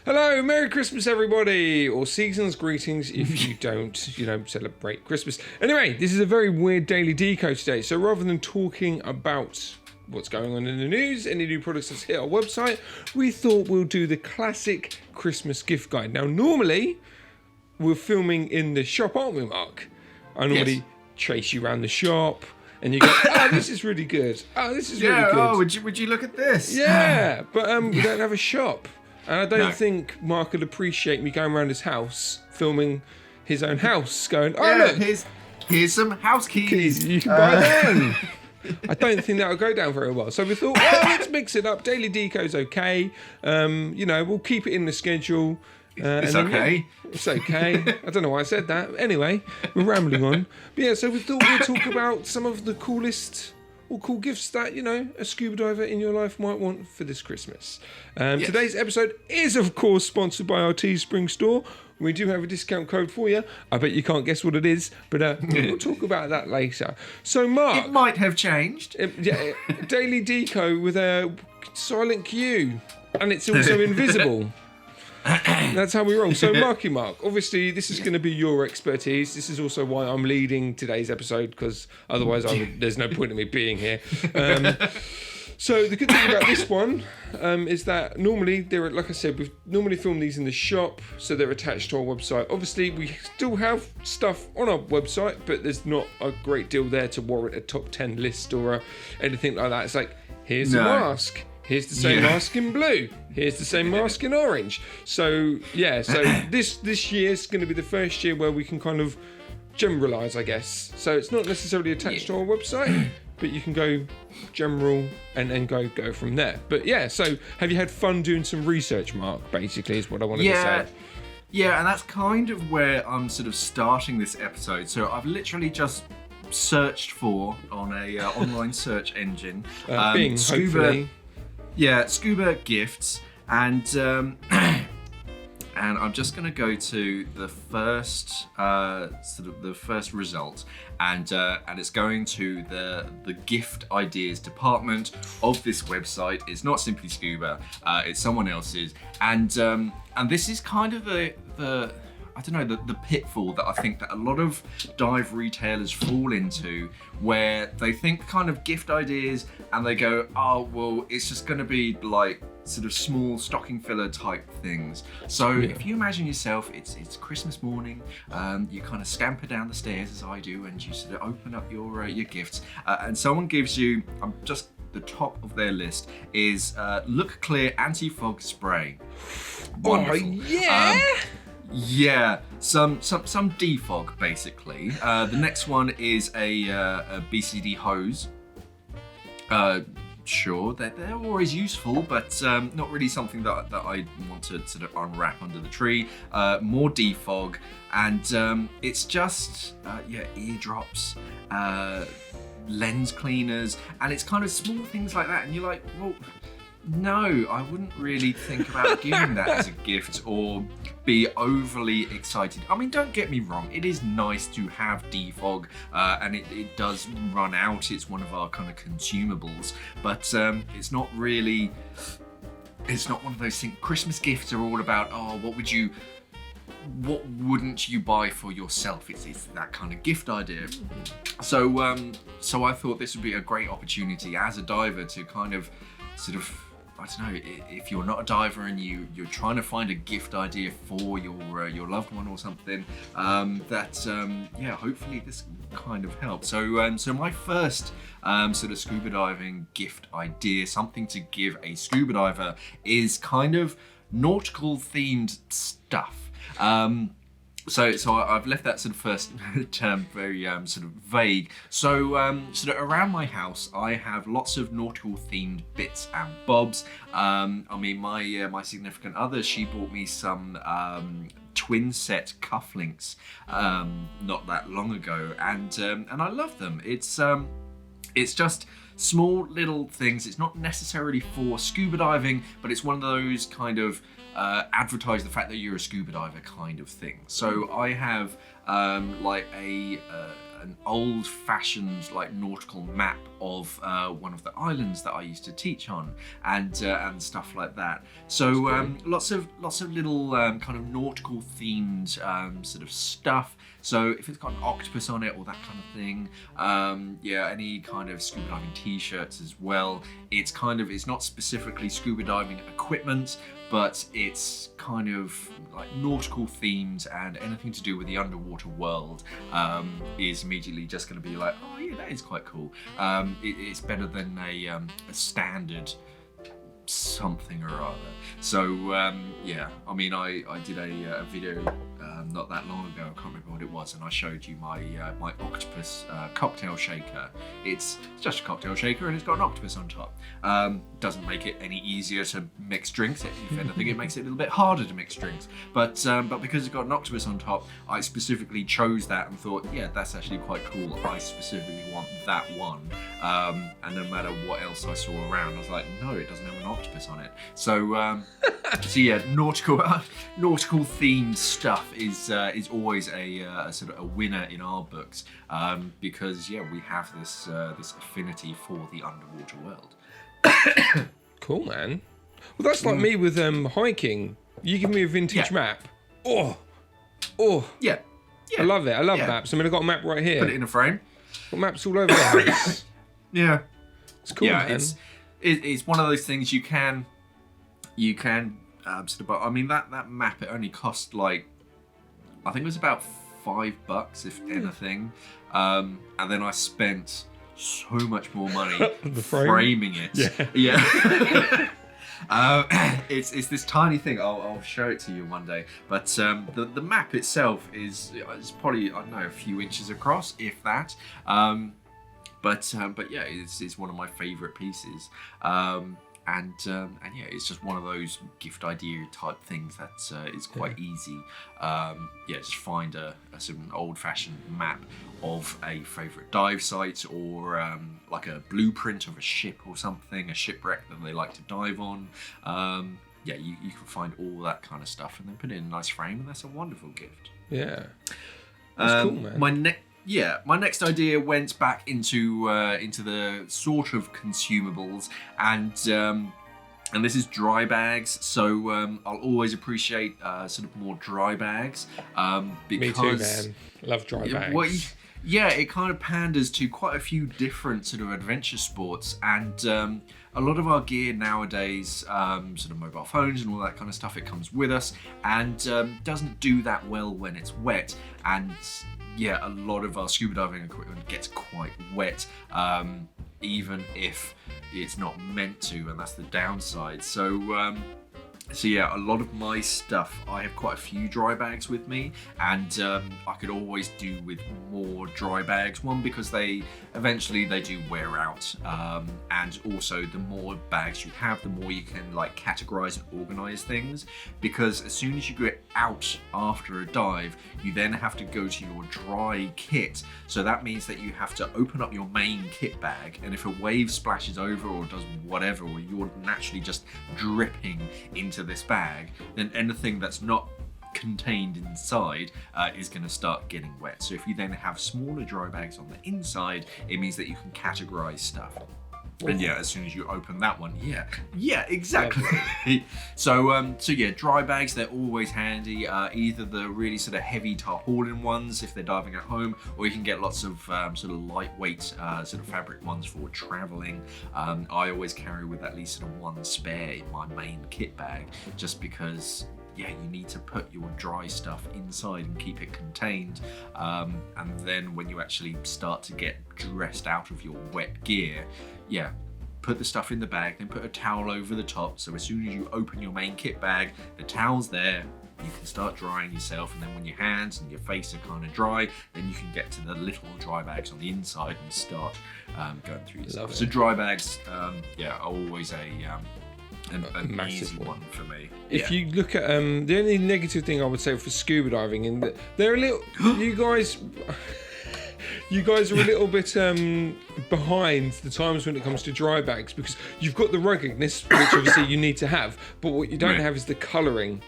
Hello, Merry Christmas, everybody, or season's greetings if you don't, celebrate Christmas. Anyway, this is a very weird Daily Deco today, so rather than talking about what's going on in the news, any new products that's hit our website, we thought we'll do the classic Christmas gift guide. Now, normally, we're filming in the shop, aren't we, Mark? I normally chase you around the shop, and you go, oh, this is really good. Oh, this is really good. Oh, would you look at this? Yeah, but we don't have a shop. And I don't think Mark would appreciate me going around his house, filming his own house, going, oh, look. Here's some house keys. You can buy them. I don't think that would go down very well. So we thought, let's mix it up. Daily Deco's okay. We'll keep it in the schedule. It's okay. It's okay. I don't know why I said that. Anyway, we're rambling on. But yeah, so we thought we'd talk about some of the coolest or cool gifts that, a scuba diver in your life might want for this Christmas. Today's episode is, of course, sponsored by our Teespring store. We do have a discount code for you. I bet you can't guess what it is, but we'll talk about that later. So, Mark... It might have changed. Daily Deco with a silent Q, and it's also invisible. That's how we roll. So, Marky Mark, obviously, this is going to be your expertise. This is also why I'm leading today's episode, because otherwise there's no point in me being here. So, the good thing about this one is that normally, like I said, we've normally filmed these in the shop, so they're attached to our website. Obviously, we still have stuff on our website, but there's not a great deal there to warrant a top 10 list or anything like that. It's like, here's a mask. Here's the same mask in blue. Here's the same mask in orange. So, this year's going to be the first year where we can kind of generalise, I guess. So it's not necessarily attached to our website, but you can go general and then go from there. But yeah, so have you had fun doing some research, Mark, basically, is what I wanted to say. Yeah, and that's kind of where I'm sort of starting this episode. So I've literally just searched for, on a online search engine, Bing, hopefully. Yeah, scuba gifts, and I'm just going to go to the first the first result, and it's going to the gift ideas department of this website. It's not Simply Scuba, it's someone else's, and this is kind of the pitfall that I think that a lot of dive retailers fall into, where they think kind of gift ideas and they go, oh, well, it's just going to be like sort of small stocking filler type things. So if you imagine yourself, it's Christmas morning, you kind of scamper down the stairs as I do, and you sort of open up your gifts, and someone gives you, just the top of their list is Look Clear Anti-Fog Spray. Wonderful. Oh, yeah, some defog basically. The next one is a BCD hose. Sure, they're always useful, but not really something that I want to sort of unwrap under the tree. More defog, and it's just eardrops, lens cleaners, and it's kind of small things like that. And you're like, well, no, I wouldn't really think about giving that as a gift or be overly excited. I mean, don't get me wrong, it is nice to have defog, and it does run out. It's one of our kind of consumables, but it's not one of those things. Christmas gifts are all about, what wouldn't you buy for yourself? It's that kind of gift idea. So I thought this would be a great opportunity as a diver to kind of sort of, I don't know, if you're not a diver and you're trying to find a gift idea for your loved one or something, hopefully this will kind of help. So my first sort of scuba diving gift idea, something to give a scuba diver, is kind of nautical themed stuff. So I've left that sort of first term very sort of vague. So sort of around my house, I have lots of nautical themed bits and bobs. I mean, my significant other, she bought me some twin set cufflinks not that long ago, and I love them. It's just small little things. It's not necessarily for scuba diving, but it's one of those kind of advertise the fact that you're a scuba diver kind of thing. So I have like a an old-fashioned like nautical map of one of the islands that I used to teach on, and stuff like that. So lots of little kind of nautical themed sort of stuff. So if it's got an octopus on it or that kind of thing, any kind of scuba diving t-shirts as well. It's not specifically scuba diving equipment, but it's kind of like nautical themes, and anything to do with the underwater world is immediately just going to be like, oh yeah, that is quite cool. It's better than a standard something or other. So I mean, I did a video not that long ago, I can't remember what it was, and I showed you my my octopus cocktail shaker. It's just a cocktail shaker and it's got an octopus on top. Doesn't make it any easier to mix drinks. If anything, it makes it a little bit harder to mix drinks. But because it's got an octopus on top, I specifically chose that and thought, yeah, that's actually quite cool. I specifically want that one. And no matter what else I saw around, I was like, no, it doesn't have an octopus on it. So so yeah, nautical themed stuff is always a sort of a winner in our books, because yeah, we have this this affinity for the underwater world. Cool, man. Well, that's like me with hiking. You give me a vintage map. Oh, yeah. I love it. I love maps. I mean, I've got a map right here. Put it in a frame. Got maps all over the house. Yeah, it's cool. Yeah, man. It's one of those things you can sort of. I mean, that map, it only cost like, I think it was about $5 if anything, and then I spent so much more money framing it. Yeah. It's this tiny thing. I'll show it to you one day. But the map itself is probably, I don't know, a few inches across, if that. But yeah, it's one of my favourite pieces. And yeah, it's just one of those gift idea type things that it's quite easy. Just find a sort of an old-fashioned map of a favourite dive site, or like a blueprint of a ship or something, a shipwreck that they like to dive on. You can find all that kind of stuff and then put it in a nice frame, and that's a wonderful gift. Yeah, that's cool, man. My next idea went back into the sort of consumables, and this is dry bags. So I'll always appreciate sort of more dry bags, because me too, man. Love dry bags. It kind of panders to quite a few different sort of adventure sports, and a lot of our gear nowadays, sort of mobile phones and all that kind of stuff, it comes with us, and doesn't do that well when it's wet. And yeah, a lot of our scuba diving equipment gets quite wet, even if it's not meant to, and that's the downside. So yeah, a lot of my stuff, I have quite a few dry bags with me, and I could always do with more dry bags. One, because they eventually do wear out, and also the more bags you have, the more you can like categorize and organize things, because as soon as you get out after a dive, you then have to go to your dry kit. So that means that you have to open up your main kit bag, and if a wave splashes over or does whatever, or you're naturally just dripping into this bag, then anything that's not contained inside is going to start getting wet. So if you then have smaller dry bags on the inside, it means that you can categorize stuff. And yeah, as soon as you open that one, yeah, exactly. So yeah, dry bags, they're always handy. Either the really sort of heavy tarpaulin ones if they're diving at home, or you can get lots of sort of lightweight sort of fabric ones for traveling. I always carry with at least sort of one spare in my main kit bag, just because yeah, you need to put your dry stuff inside and keep it contained, and then when you actually start to get dressed out of your wet gear, yeah, put the stuff in the bag, then put a towel over the top, so as soon as you open your main kit bag, the towel's there, you can start drying yourself, and then when your hands and your face are kind of dry, then you can get to the little dry bags on the inside and start going through your stuff. So dry bags, are always a massive one for me. If you look at the only negative thing I would say for scuba diving, in that they're a little you guys are a little bit behind the times when it comes to dry bags, because you've got the ruggedness, which obviously you need to have, but what you don't have is the colouring.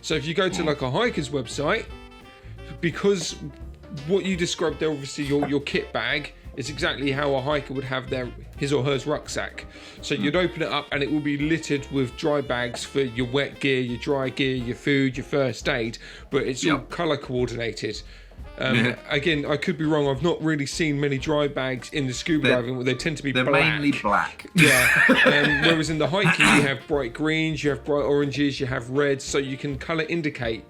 So if you go to like a hiker's website, because what you described there, obviously your kit bag is exactly how a hiker would have his or her rucksack. So you'd open it up and it will be littered with dry bags for your wet gear, your dry gear, your food, your first aid, but it's all colour coordinated. Again, I could be wrong. I've not really seen many dry bags in the scuba diving. They tend to be they're black. mainly black. Yeah. Whereas in the hiking, you have bright greens, you have bright oranges, you have reds, so you can colour indicate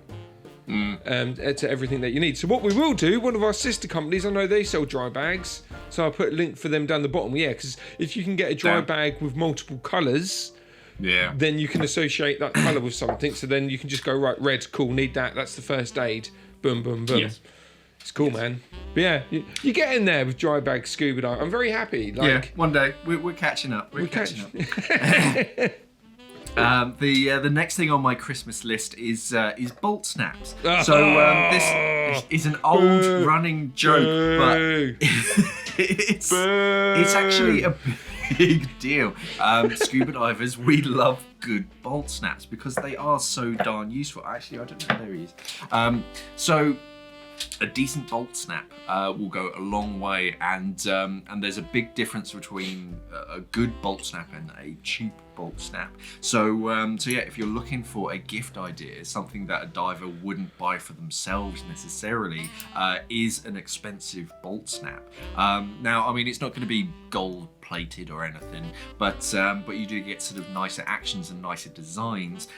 to everything that you need. So what we will do, one of our sister companies, I know they sell dry bags, so I'll put a link for them down the bottom. Yeah, because if you can get a dry bag with multiple colours, then you can associate that colour with something. So then you can just go, right, red, cool, need that. That's the first aid. Boom, boom, boom. Yes. It's cool, man. But yeah, you get in there with dry bag scuba diving. I'm very happy. One day we're catching up. We're catching up. The next thing on my Christmas list is bolt snaps. So this is an old running joke, but it's actually a big deal. Scuba divers, we love good bolt snaps because they are so darn useful. Actually, I don't know, there he is. So a decent bolt snap will go a long way, and there's a big difference between a good bolt snap and a cheap bolt snap. So yeah, if you're looking for a gift idea, something that a diver wouldn't buy for themselves necessarily, is an expensive bolt snap. Now, I mean, it's not going to be gold plated or anything, but you do get sort of nicer actions and nicer designs.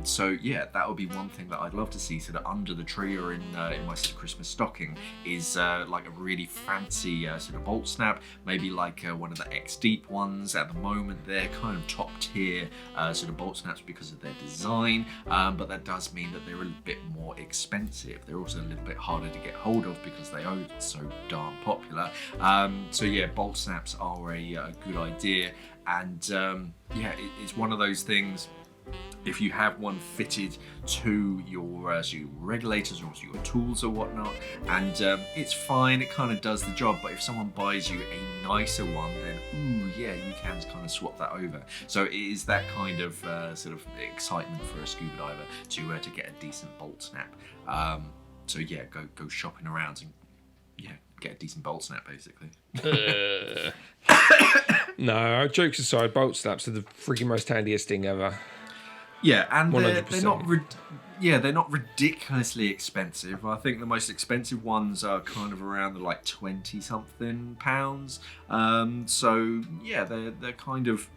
So yeah, that would be one thing that I'd love to see sort of under the tree or in my sort of Christmas stocking is like a really fancy sort of bolt snap, maybe like one of the X Deep ones. At the moment, they're kind of top tier sort of bolt snaps because of their design, but that does mean that they're a bit more expensive. They're also a little bit harder to get hold of because they are so darn popular. So yeah, bolt snaps are a good idea, and yeah, it's one of those things. If you have one fitted to your regulators or to your tools or whatnot, and it's fine, it kind of does the job. But if someone buys you a nicer one, then ooh, yeah, you can kind of swap that over. So it is that kind of sort of excitement for a scuba diver to get a decent bolt snap. So yeah, go shopping around and yeah, get a decent bolt snap basically. No, jokes aside, bolt snaps are the freaking most handiest thing ever. Yeah, and they're 100%. they're not ridiculously expensive. I think the most expensive ones are kind of around the like 20 something pounds. So yeah, they're kind of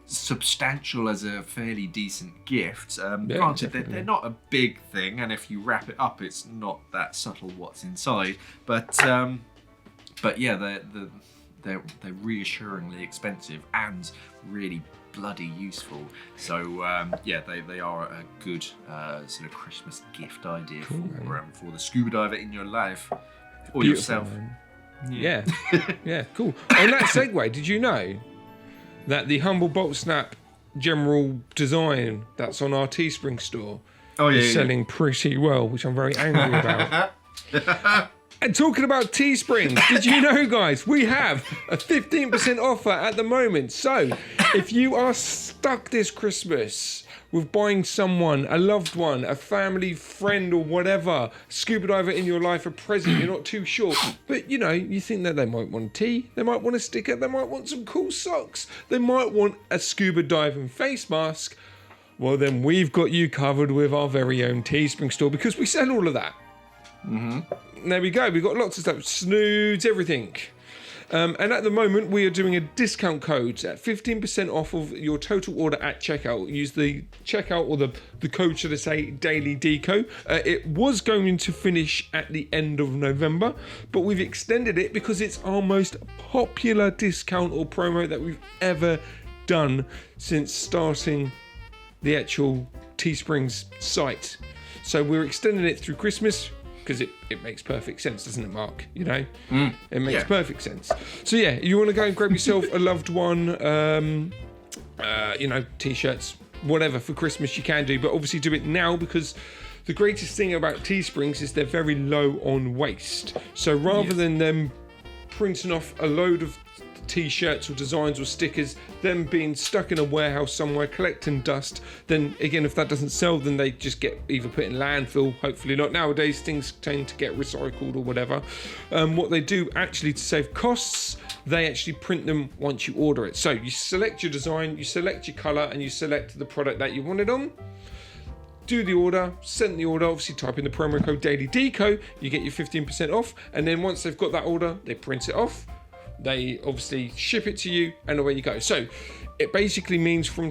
substantial as a fairly decent gift. Granted, they're not a big thing, and if you wrap it up, it's not that subtle what's inside. But yeah, they're reassuringly expensive and really bloody useful. So yeah, they are a good sort of Christmas gift idea for the scuba diver in your life or Beautiful, yourself. Man. Yeah. Yeah, cool. On that segue, did you know that the Humble Bolt Snap general design that's on our Teespring store is selling pretty well, which I'm very angry about. And talking about Teespring, did you know, guys, we have a 15% offer at the moment. So if you are stuck this Christmas with buying someone, a loved one, a family friend or whatever, scuba diver in your life, a present, you're not too sure, but you know, you think that they might want a tee, they might want a sticker, they might want some cool socks, they might want a scuba diving face mask, well then we've got you covered with our very own Teespring store because we sell all of that. There we go. We've got lots of stuff, snoods, everything. And at the moment, we are doing a discount code at 15% off of your total order at checkout. Use the checkout or the code, should I say, Daily Deco. It was going to finish at the end of November, but we've extended it because it's our most popular discount or promo that we've ever done since starting the actual Teesprings site. So we're extending it through Christmas, because it makes perfect sense, doesn't it, Mark? You know, it makes perfect sense. So yeah, you want to go and grab yourself a loved one, you know, t-shirts, whatever for Christmas you can do, but obviously do it now because the greatest thing about Teesprings is they're very low on waste. So rather than them printing off a load of t-shirts or designs or stickers, them being stuck in a warehouse somewhere collecting dust. Then again, if that doesn't sell, then they just get either put in landfill. Hopefully not. Nowadays things tend to get recycled or whatever. What they do actually to save costs, they actually print them once you order it. So you select your design, you select your color, and you select the product that you want it on. Do the order, send the order, obviously type in the promo code DailyDeco, you get your 15% off, and then once they've got that order, they print it off, they obviously ship it to you, and away you go. So it basically means from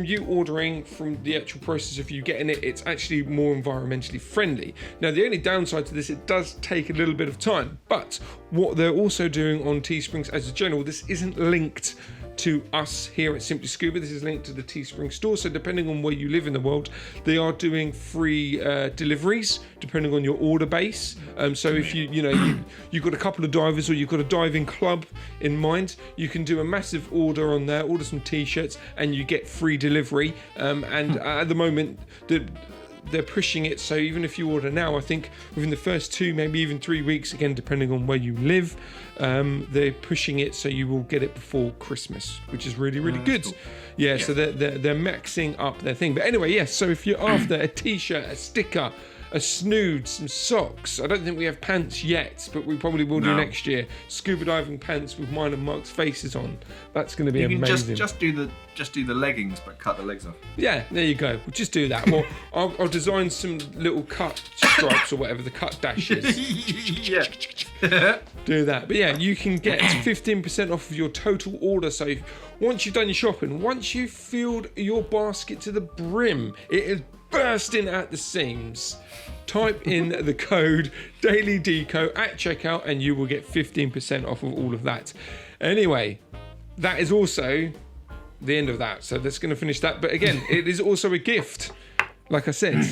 you ordering, from the actual process of you getting it, it's actually more environmentally friendly. Now the only downside to this, it does take a little bit of time, but what they're also doing on Teesprings as a general, this isn't linked to us here at Simply Scuba. This is linked to the Teespring store. So depending on where you live in the world, they are doing free deliveries depending on your order base. So if you've got a couple of divers or you've got a diving club in mind, you can do a massive order on there, order some t-shirts, and you get free delivery. And at the moment, they're pushing it, so even if you order now, I think within the first 2, maybe even 3 weeks, again depending on where you live, they're pushing it so you will get it before Christmas, which is really good. Cool. Yeah, so they're maxing up their thing. But anyway, yes, so if you're after a t-shirt, a sticker, a snood, some socks. I don't think we have pants yet, but we probably will do next year. Scuba diving pants with mine and Mark's faces on. That's going to be amazing. Just do the leggings, but cut the legs off. Yeah, there you go. We'll just do that. Well, I'll design some little cut stripes or whatever, the cut dashes. Yeah. Do that. But yeah, you can get 15% off of your total order. So once you've done your shopping, once you've filled your basket to the brim, it is bursting at the seams, type in the code DailyDeco at checkout and you will get 15% off of all of that. Anyway, that is also the end of that. So that's going to finish that. But again, it is also a gift. Like I said,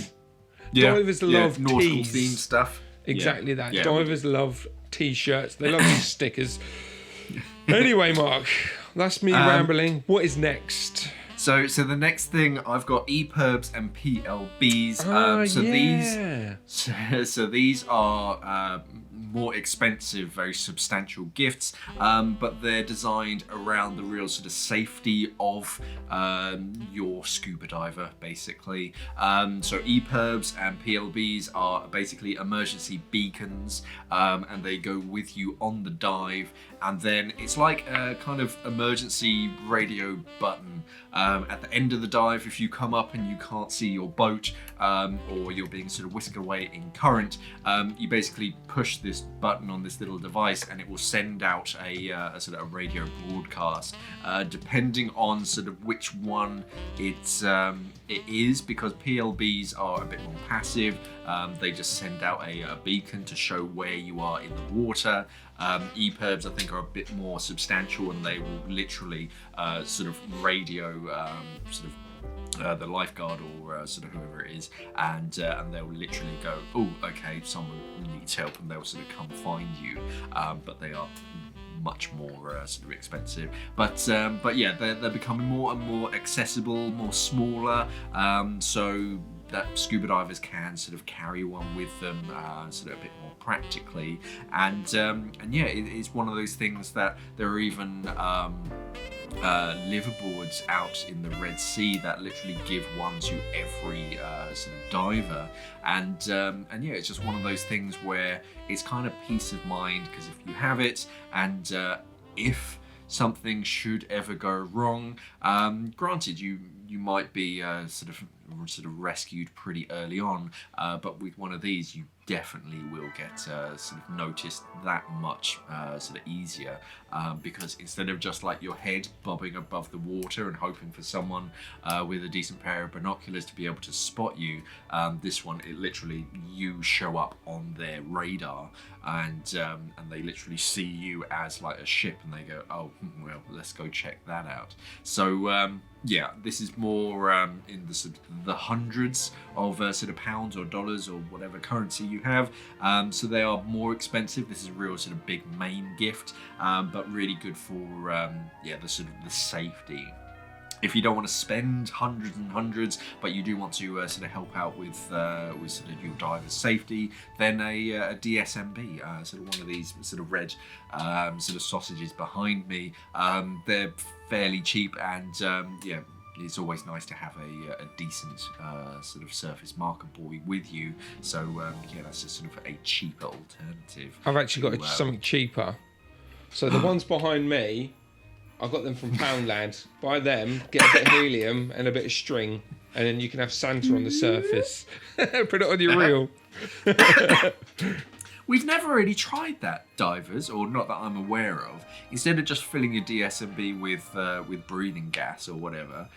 divers love nautical tees. themed stuff. Exactly that. Yeah, divers love t-shirts. They love stickers. Anyway, Mark, that's me rambling. What is next? So the next thing I've got EPIRBs and PLBs. So these are more expensive, very substantial gifts, but they're designed around the real sort of safety of your scuba diver, basically. So EPIRBs and PLBs are basically emergency beacons, and they go with you on the dive. And then it's like a kind of emergency radio button at the end of the dive. If you come up and you can't see your boat, or you're being sort of whisked away in current, you basically push this button on this little device and it will send out a sort of a radio broadcast, depending on sort of which one it is, because PLBs are a bit more passive. They just send out a beacon to show where you are in the water. EPIRBs, I think, are a bit more substantial, and they will literally sort of radio the lifeguard or sort of whoever it is, and they'll literally go, oh, okay, someone needs help, and they'll sort of come find you. But they are much more sort of expensive. But yeah, they're becoming more and more accessible, more smaller. So that scuba divers can sort of carry one with them, sort of a bit more practically, and yeah, it's one of those things that there are even liveaboards out in the Red Sea that literally give one to every sort of diver, and yeah, it's just one of those things where it's kind of peace of mind, because if you have it, and if something should ever go wrong, granted you might be sort of rescued pretty early on, but with one of these you definitely will get sort of noticed that much sort of easier, because instead of just like your head bobbing above the water and hoping for someone with a decent pair of binoculars to be able to spot you, this one, it literally, you show up on their radar, and they literally see you as like a ship, and they go, oh well, let's go check that out. So yeah, this is more in the sort of the hundreds of sort of pounds or dollars or whatever currency you have. So they are more expensive. This is a real sort of big main gift, but really good for yeah, the sort of the safety. if you don't want to spend hundreds and hundreds, but you do want to sort of help out with sort of your diver's safety, then a DSMB, sort of one of these sort of red sort of sausages behind me. They're fairly cheap, and yeah, it's always nice to have a decent sort of surface marker buoy with you. So yeah, that's just sort of a cheaper alternative. I've actually got something cheaper. So the ones behind me, I got them from Poundland. Buy them, get a bit of helium and a bit of string, and then you can have Santa on the surface. Put it on your reel. We've never really tried that, divers, or not that I'm aware of. Instead of just filling your DSMB with breathing gas or whatever,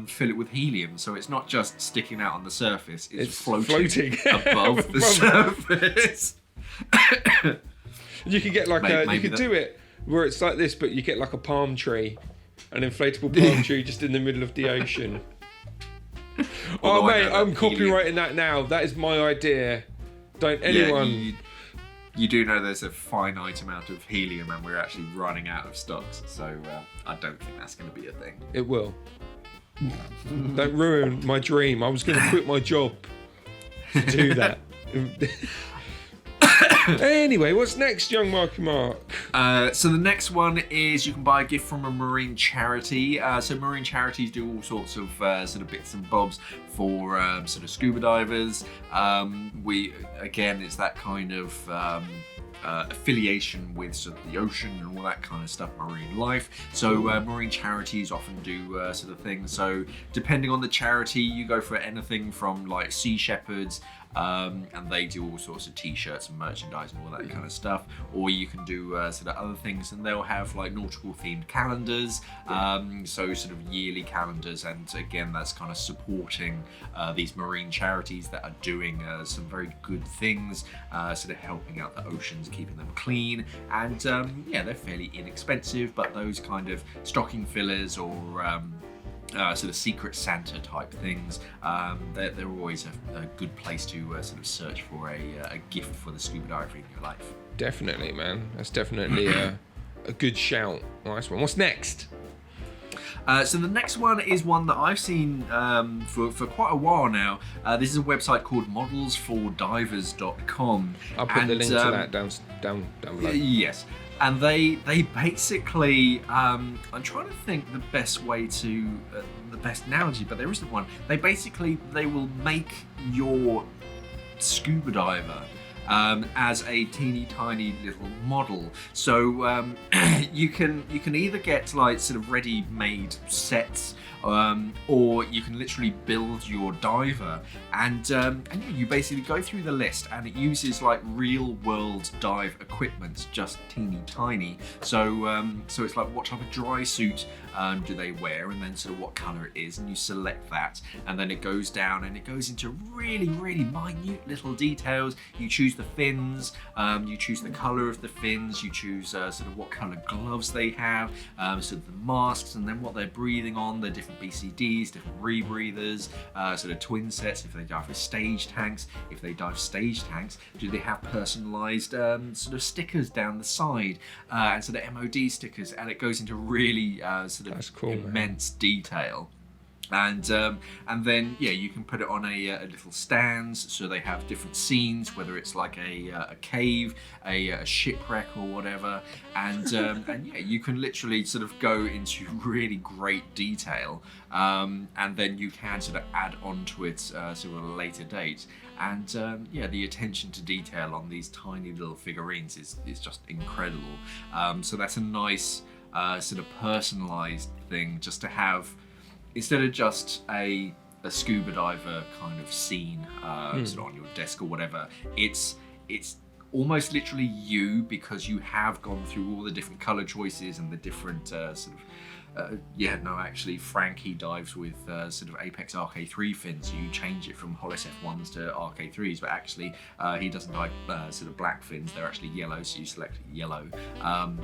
fill it with helium, so it's not just sticking out on the surface; it's floating above the surface. You could get like you could do it where it's like this, but you get like a palm tree, an inflatable palm tree just in the middle of the ocean. Oh mate, I'm copyrighting that now. That is my idea. Don't anyone. Yeah, you do know there's a finite amount of helium, and we're actually running out of stocks. So I don't think that's going to be a thing. It will. Don't ruin my dream. I was going to quit my job to do that. Anyway, what's next, young Marky Mark? So the next one is you can buy a gift from a marine charity. So marine charities do all sorts of sort of bits and bobs for sort of scuba divers. It's that kind of affiliation with sort of the ocean and all that kind of stuff, marine life. So marine charities often do sort of things. So depending on the charity, you go for anything from like Sea Shepherds, and they do all sorts of t-shirts and merchandise and all that kind of stuff, or you can do sort of other things, and they'll have like nautical themed calendars, so sort of yearly calendars, and again that's kind of supporting these marine charities that are doing some very good things, sort of helping out the oceans, keeping them clean, and yeah, they're fairly inexpensive, but those kind of stocking fillers or sort of Secret Santa type things, they're always a good place to sort of search for a gift for the scuba diver in your life. Definitely, man. That's definitely a good shout. Nice one. What's next? So the next one is one that I've seen for quite a while now. This is a website called modelsfordivers.com. I'll put the link to that down below. Yes. And they basically, I'm trying to think the best way to, the best analogy, but there isn't one. They will make your scuba diver as a teeny tiny little model. So you can either get like sort of ready-made sets, or you can literally build your diver, and you basically go through the list, and it uses like real world dive equipment, just teeny tiny. So so it's like what type of dry suit do they wear, and then sort of what colour it is, and you select that, and then it goes down and it goes into really minute little details. You choose the fins, you choose the colour of the fins, you choose sort of what colour gloves they have, sort of the masks, and then what they're breathing on, the different BCDs, different rebreathers, sort of twin sets if they dive with stage tanks. If they dive stage tanks, do they have personalised sort of stickers down the side, and sort of MOD stickers, and it goes into really sort of immense detail. And then yeah, you can put it on a little stands, so they have different scenes, whether it's like a cave, a shipwreck or whatever, and yeah, you can literally sort of go into really great detail, and then you can sort of add onto it sort of at a later date. And yeah, the attention to detail on these tiny little figurines is just incredible. So that's a nice sort of personalised thing, just to have, instead of just a scuba diver kind of scene sort of on your desk or whatever, it's almost literally you, because you have gone through all the different colour choices and the different sort of actually Frank, he dives with sort of Apex RK3 fins, so you change it from Hollis F1s to RK3s, but actually he doesn't dive sort of black fins, they're actually yellow, so you select yellow.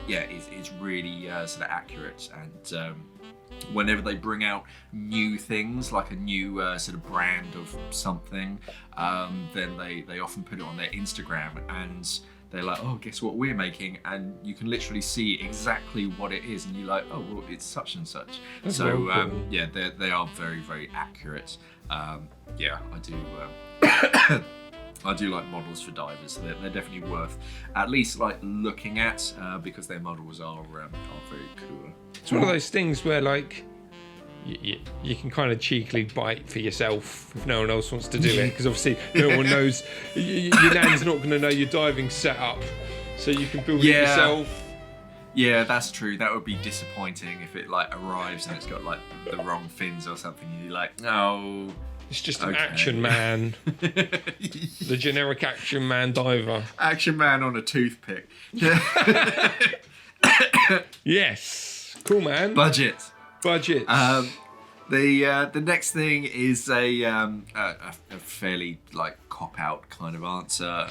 Yeah, it's really sort of accurate, and whenever they bring out new things, like a new sort of brand of something, then they often put it on their Instagram, and they're like, oh, guess what we're making, and you can literally see exactly what it is, and you're like, oh, well, it's such and such. That's So well cool. yeah, they are very, very accurate. Yeah, I do. I do like models for divers. So they're definitely worth at least like looking at because their models are very cool. It's one of those things where like you can kind of cheekily bite for yourself if no one else wants to do it, because obviously no one knows. Your nan's not going to know your diving setup, so you can build it yourself. Yeah, that's true. That would be disappointing if it like arrives and it's got like the wrong fins or something. You're like, oh. It's just an action man. The generic action man diver. Action man on a toothpick. Yes. Cool, man. Budget. The next thing is a fairly like cop out kind of answer,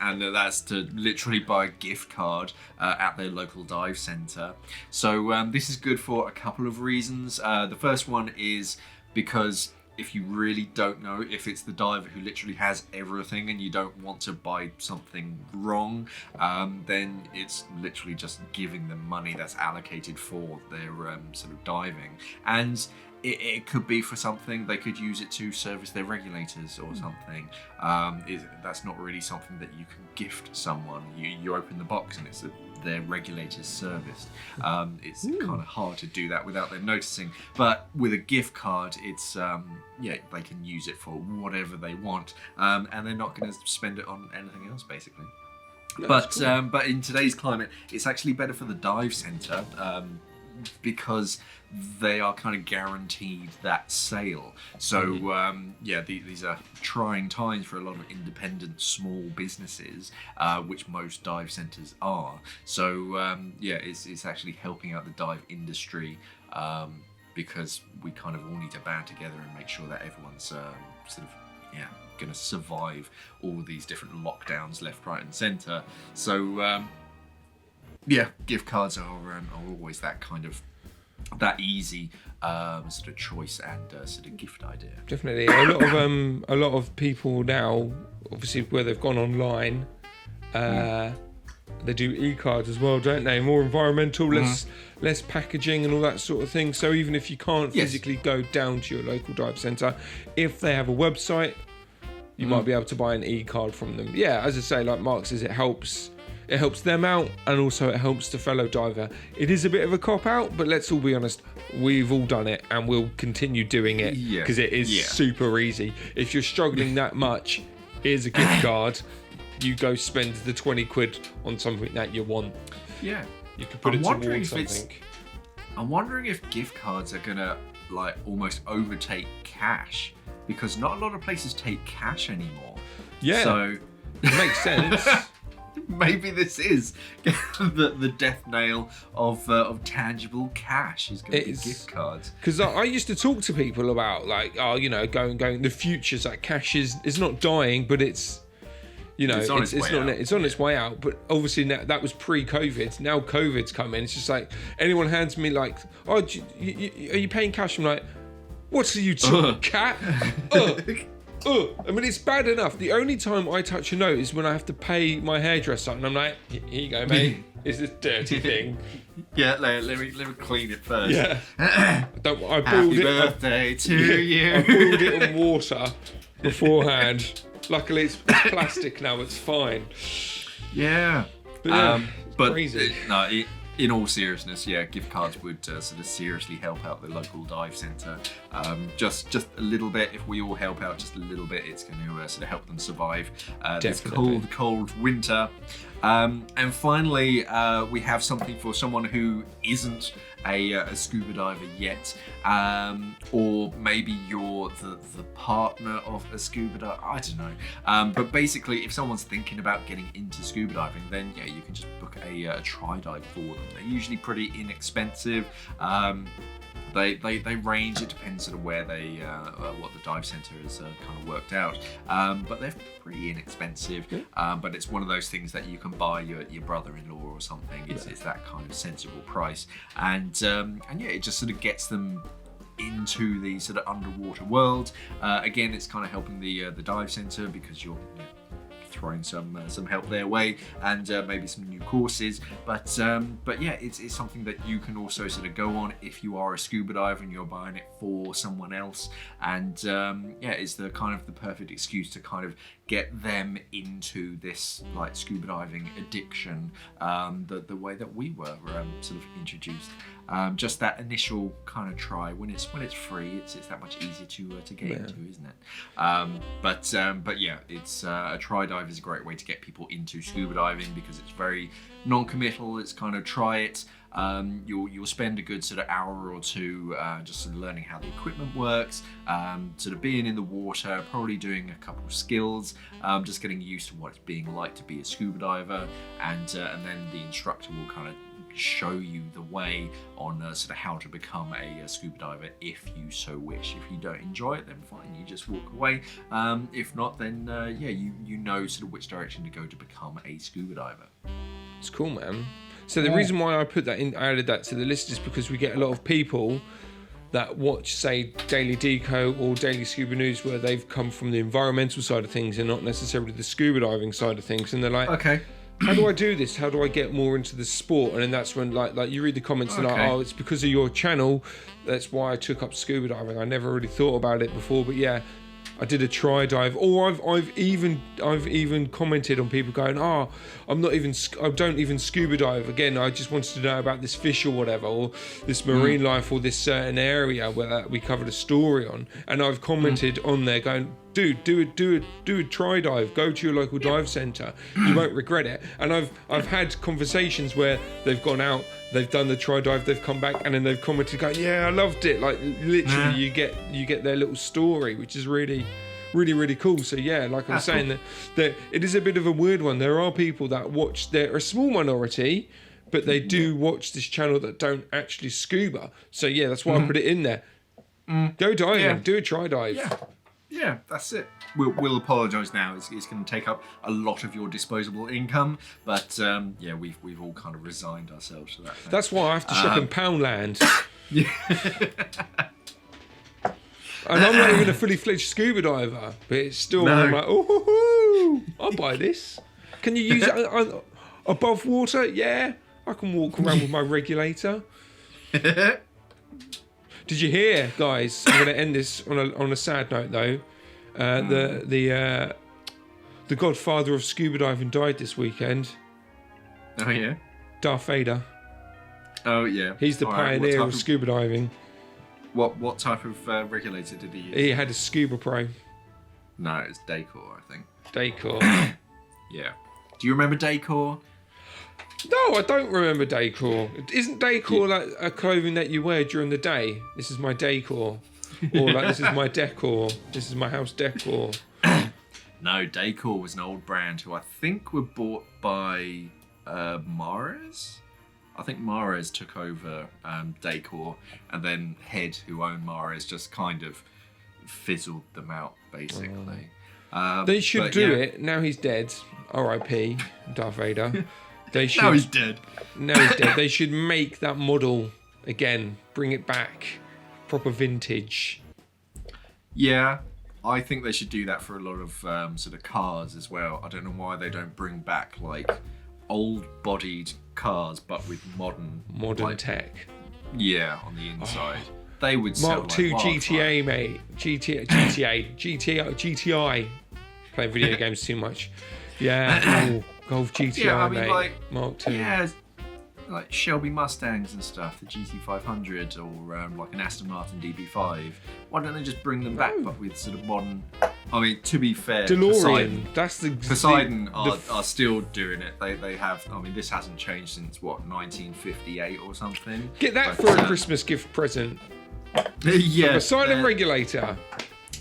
and that's to literally buy a gift card at their local dive centre. So this is good for a couple of reasons. The first one is because if you really don't know if it's the diver who literally has everything and you don't want to buy something wrong, then it's literally just giving them money that's allocated for their sort of diving. And it could be for something. They could use it to service their regulators or something. That's not really something that you can gift someone. You open the box and it's their regulators serviced. It's kind of hard to do that without them noticing. But with a gift card, it's they can use it for whatever they want, and they're not going to spend it on anything else, basically. But in today's climate, it's actually better for the dive centre because they are kind of guaranteed that sale. So these are trying times for a lot of independent small businesses, which most dive centres are. So it's actually helping out the dive industry because we kind of all need to band together and make sure that everyone's going to survive all these different lockdowns left, right and centre. So gift cards are always that kind of that easy sort of choice and sort of gift idea. Definitely, a lot of people now, obviously, where they've gone online, they do e-cards as well, don't they? More environmental, less packaging and all that sort of thing. So even if you can't physically go down to your local dive centre, if they have a website, you might be able to buy an e-card from them. Yeah, as I say, like Mark says, it helps them out, and also it helps the fellow diver. It is a bit of a cop-out, but let's all be honest, we've all done it and we'll continue doing it because it is super easy. If you're struggling that much, here's a gift card. You go spend the 20 quid on something that you want. Yeah. You could put it towards something. I'm wondering if gift cards are going to like almost overtake cash, because not a lot of places take cash anymore. Yeah. So it makes sense. Maybe this is the death nail of tangible cash is going to be gift cards. Because I used to talk to people about like, going the future's like cash is not dying, but it's it's on its way out. But obviously that was pre-COVID. Now COVID's come in. It's just like anyone hands me like, oh, are you paying cash? I'm like, what's you cat? I mean, it's bad enough. The only time I touch a note is when I have to pay my hairdresser, and I'm like, here you go, mate. It's this dirty thing. Yeah, let me clean it first. Yeah. I boiled Happy it. birthday to you. I boiled it in water beforehand. Luckily, it's plastic now. It's fine. Yeah. But crazy. In all seriousness, gift cards would sort of seriously help out the local dive centre. Just a little bit. If we all help out just a little bit, it's going to sort of help them survive this cold winter. And finally, we have something for someone who isn't a scuba diver yet, or maybe you're the partner of a scuba diver. I don't know. But basically, if someone's thinking about getting into scuba diving, then you can just book a tri-dive for them. They're usually pretty inexpensive. They range. It depends sort of where they what the dive centre is kind of worked out. But they're pretty inexpensive. But it's one of those things that you can buy your brother-in-law or something. It's that kind of sensible price, and it just sort of gets them into the sort of underwater world. Again, it's kind of helping the dive centre because you're throwing some help their way, and maybe some new courses. But yeah, it's something that you can also sort of go on if you are a scuba diver and you're buying it for someone else. And yeah, it's the perfect excuse to kind of get them into this like scuba diving addiction, the way that we were sort of introduced. Just that initial kind of try when it's free, it's that much easier to get into, isn't it? But yeah, it's a try dive is a great way to get people into scuba diving because it's very non-committal. It's kind of try it. You'll spend a good sort of hour or two just sort of learning how the equipment works, sort of being in the water, probably doing a couple of skills, just getting used to what it's being like to be a scuba diver, and then the instructor will kind of show you the way on sort of how to become a scuba diver if you so wish. If you don't enjoy it, then fine, you just walk away. If not, then yeah, you know sort of which direction to go to become a scuba diver. It's cool, man. So the reason why I added that to the list is because we get a lot of people that watch, say, Daily Deco or Daily Scuba News, where they've come from the environmental side of things and not necessarily the scuba diving side of things, and they're like, okay, how do I do this? How do I get more into the sport? And then that's when like you read the comments and like, oh, it's because of your channel. That's why I took up scuba diving. I never really thought about it before, but yeah, I did a try dive, or I've even commented on people going, I don't even scuba dive. Again, I just wanted to know about this fish or whatever, or this marine life, or this certain area where we covered a story on, and I've commented on there going, dude, do a try dive. Go to your local dive centre. You won't regret it. And I've had conversations where they've gone out, they've done the try dive, they've come back, and then they've commented going, yeah, I loved it. Like literally, you get their little story, which is really, really, really cool. So yeah, like I'm saying, that it is a bit of a weird one. There are people that watch. They're a small minority, but they do watch this channel that don't actually scuba. So yeah, that's why I put it in there. Go diving, do a try dive. Yeah, that's it. We'll apologise now. It's going to take up a lot of your disposable income, but yeah, we've all kind of resigned ourselves to that. That's why I have to shop in Poundland. And I'm not even a fully fledged scuba diver, but it's still I'm like, oh, I'll buy this. Can you use it above water? Yeah, I can walk around with my regulator. Did you hear, guys? I'm going to end this on a sad note, though. The godfather of scuba diving died this weekend. Oh yeah, Darth Vader. Oh yeah, he's the pioneer of scuba diving. What type of regulator did he use? He had a Scuba Pro. No, it's Dacor, I think. Dacor. Yeah. Do you remember Dacor? No, I don't remember Dacor. Isn't Dacor like a clothing that you wear during the day? This is my Dacor. Or like, this is my decor. This is my house decor. No, Dacor was an old brand who I think were bought by Mares. I think Mares took over Dacor, and then Head, who owned Mares, just kind of fizzled them out, basically. They should do it. Now he's dead. R.I.P. Darth Vader. They should, now he's dead. Now he's dead. They should make that model again. Bring it back. Proper vintage. Yeah, I think they should do that for a lot of sort of cars as well. I don't know why they don't bring back like old-bodied cars, but with modern like, tech. Yeah, on the inside. They would sell Mark II GTA, mate. GTI. Playing video games too much. Yeah. Ooh, Golf GTI, yeah, I mean, mate. like, Mark II. Yeah, like Shelby Mustangs and stuff, the GT500 or like an Aston Martin DB5. Why don't they just bring them back, but with sort of modern? I mean, to be fair, DeLorean. Poseidon are still doing it. They have. I mean, this hasn't changed since what 1958 or something. Get that for a Christmas gift present. Yeah, Poseidon regulator.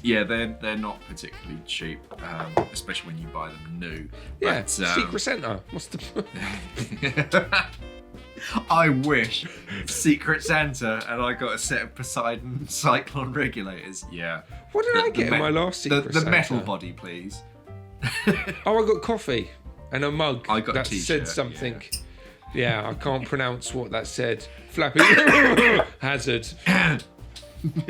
Yeah, they're not particularly cheap, especially when you buy them new. Yeah, but, Secret Santa. What's the? I wish Secret Santa and I got a set of Poseidon Cyclone regulators. Yeah. What did I get in my last Secret Santa? The metal body, please. Oh, I got coffee and a mug. I got that a t-shirt, said something. Yeah, I can't pronounce what that said. Flappy Hazard. I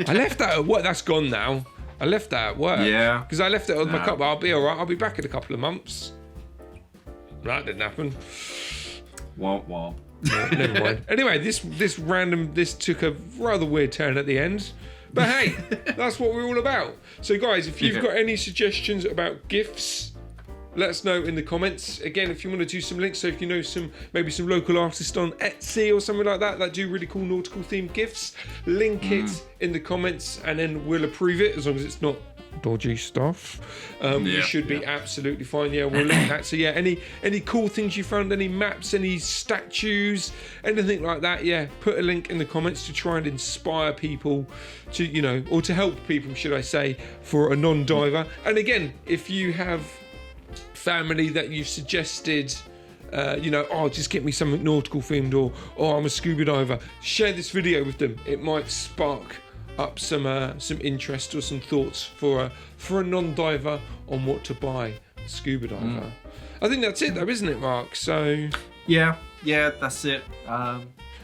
left that at work. That's gone now. I left that at work. Yeah. Because I left it on my cup. I'll be all right. I'll be back in a couple of months. that didn't happen. Womp womp. No, never mind. Anyway, this took a rather weird turn at the end. But hey, that's what we're all about. So guys, if you've got any suggestions about gifts, let us know in the comments. Again, if you want to do some links, so if you know maybe some local artists on Etsy or something like that do really cool nautical themed gifts, link it in the comments and then we'll approve it, as long as it's not dodgy stuff. You should be absolutely fine. Yeah, we'll link that. So yeah, any cool things you found, any maps, any statues, anything like that, yeah, put a link in the comments to try and inspire people to, you know, or to help people, should I say, for a non-diver. And again, if you have family that you've suggested, you know, oh, just get me something nautical themed, or oh, I'm a scuba diver, share this video with them. It might spark up some interest or some thoughts for a non-diver on what to buy a scuba diver. I think that's it though, isn't it, Mark? So yeah, that's it.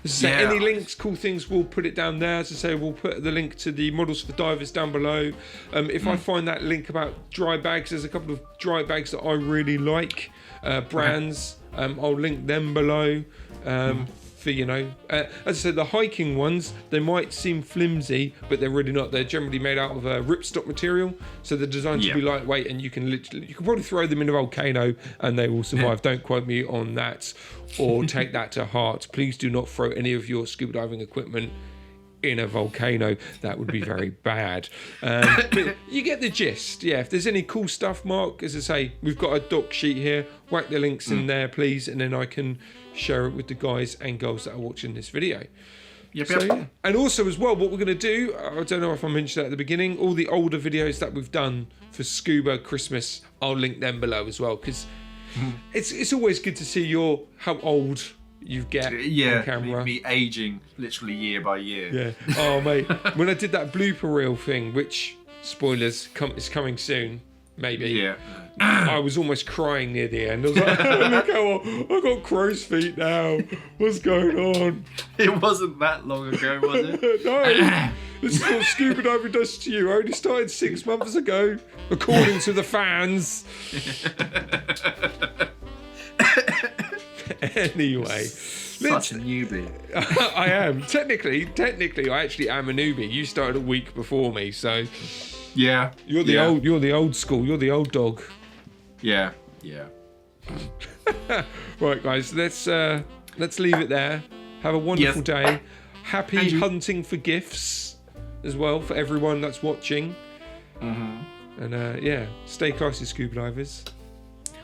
So any links, cool things, we'll put it down there. As I say, we'll put the link to the Models for Divers down below. If I find that link about dry bags, there's a couple of dry bags that I really like, brands. I'll link them below. For, you know, as I said, the hiking ones, they might seem flimsy, but they're really not. They're generally made out of ripstop material, so they're designed to be lightweight, and you can probably throw them in a volcano and they will survive. Don't quote me on that, or take that to heart. Please do not throw any of your scuba diving equipment in a volcano. That would be very bad. But you get the gist. Yeah, if there's any cool stuff, Mark, as I say, we've got a doc sheet here. Whack the links in there, please, and then I can share it with the guys and girls that are watching this video. Yep. Yeah. And also as well, what we're going to do, I don't know if I mentioned that at the beginning, all the older videos that we've done for Scuba Christmas, I'll link them below as well, because it's always good to see how old you get on camera. Me aging literally year by year. Yeah. Oh mate, when I did that blooper reel thing, which spoilers is coming soon, maybe. Yeah. I was almost crying near the end. I was like, look how I've got crow's feet now. What's going on? It wasn't that long ago, was it? No. This is what scuba diving does to you. I only started 6 months ago, according to the fans. Anyway. Such a newbie. I am. Technically, I actually am a newbie. You started a week before me, so yeah. You're the old school. You're the old dog. Yeah. Right, guys, let's leave it there. Have a wonderful day. Happy hunting for gifts as well for everyone that's watching. And stay classy, scuba divers.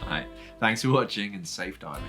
All right. Thanks for watching and safe diving.